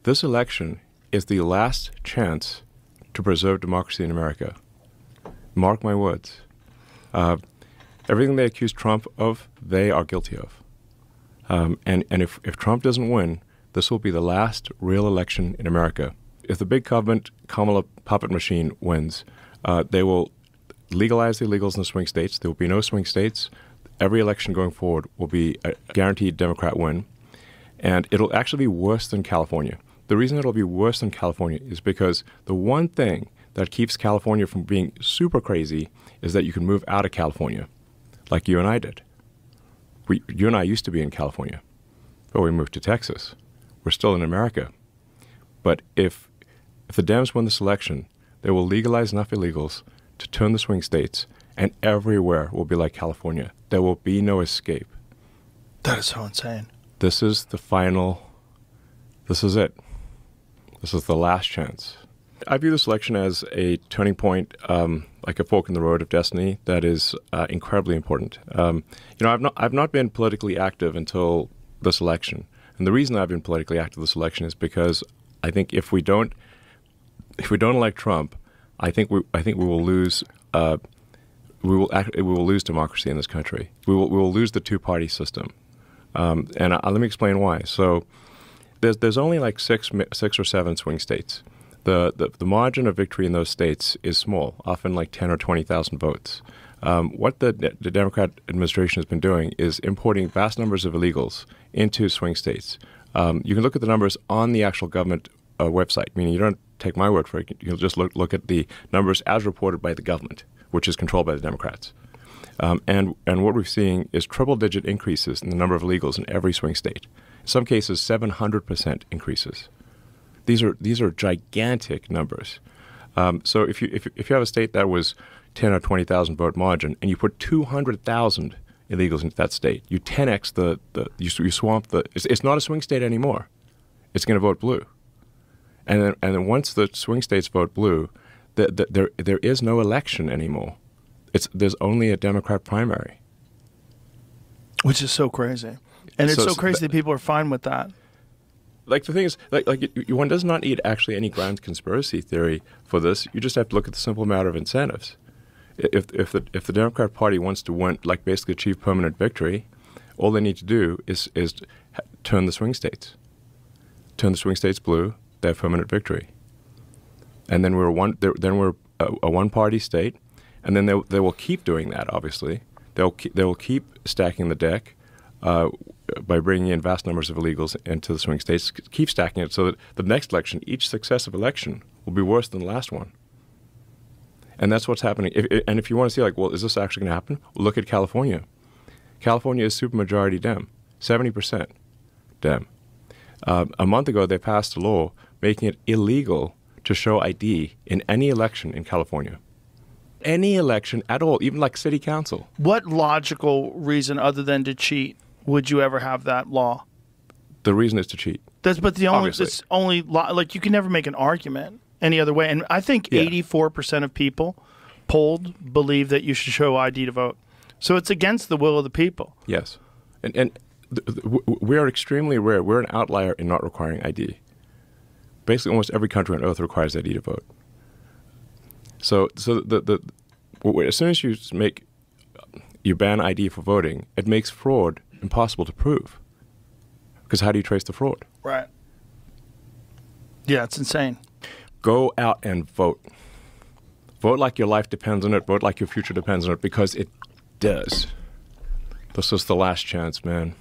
This election is the last chance to preserve democracy in America. Mark my words. Everything they accuse Trump of, they are guilty of. And if Trump doesn't win, this will be the last real election in America. If the big government Kamala puppet machine wins, they will legalize the illegals in the swing states. There will be no swing states. Every election going forward will be a guaranteed Democrat win. And it'll actually be worse than California. The reason it'll be worse than California is because the one thing that keeps California from being super crazy is that you can move out of California, like you and I did. You and I used to be in California, but we moved to Texas. We're still in America. But if the Dems win this election, they will legalize enough illegals to turn the swing states, and everywhere will be like California. There will be no escape. That is so insane. This is the final. This is it. This is the last chance. I view this election as a turning point, like a fork in the road of destiny that is incredibly important. I've not been politically active until this election, and the reason I've been politically active this election is because I think if we don't elect Trump, I think we will lose. We will lose democracy in this country. We will lose the two-party system, and let me explain why. So there's only like six or seven swing states. The margin of victory in those states is small, often like 10 or 20,000 votes. What the Democrat administration has been doing is importing vast numbers of illegals into swing states. You can look at the numbers on the actual government website, meaning you don't take my word for it. You'll just look at the numbers as reported by the government, which is controlled by the Democrats. And what we're seeing is triple-digit increases in the number of illegals in every swing state. In some cases, 700% increases. These are gigantic numbers. So if you have a state that was 10 or 20,000 vote margin, and you put 200,000 illegals into that state, you 10x you swamp the. It's not a swing state anymore. It's going to vote blue, and then once the swing states vote blue, there is no election anymore. There's only a Democrat primary, which is so crazy, and it's so crazy that people are fine with that. Like the thing is, one does not need actually any grand conspiracy theory for this. You just have to look at the simple matter of incentives. If the Democrat Party wants to win, like basically achieve permanent victory, all they need to do is turn the swing states. Turn the swing states blue. They have permanent victory. And then we're a one-party state, and then they will keep doing that. Obviously, they will keep stacking the deck. By bringing in vast numbers of illegals into the swing states, keep stacking it so that the next election, each successive election, will be worse than the last one. And that's what's happening. If you want to see, like, well, is this actually going to happen? Well, look at California. California is supermajority Dem, 70% Dem. A month ago, they passed a law making it illegal to show ID in any election in California. Any election at all, even like city council. What logical reason other than to cheat would you ever have that law? The reason is to cheat. It's only like you can never make an argument any other way. And I think 84% of people polled believe that you should show ID to vote. So it's against the will of the people. Yes, and we are extremely rare. We're an outlier in not requiring ID. Basically, almost every country on earth requires ID to vote. So as soon as you ban ID for voting, it makes fraud impossible to prove. Because how do you trace the fraud? Right. Yeah, it's insane. Go out and vote. Vote like your life depends on it. Vote like your future depends on it, because it does. This is the last chance, man.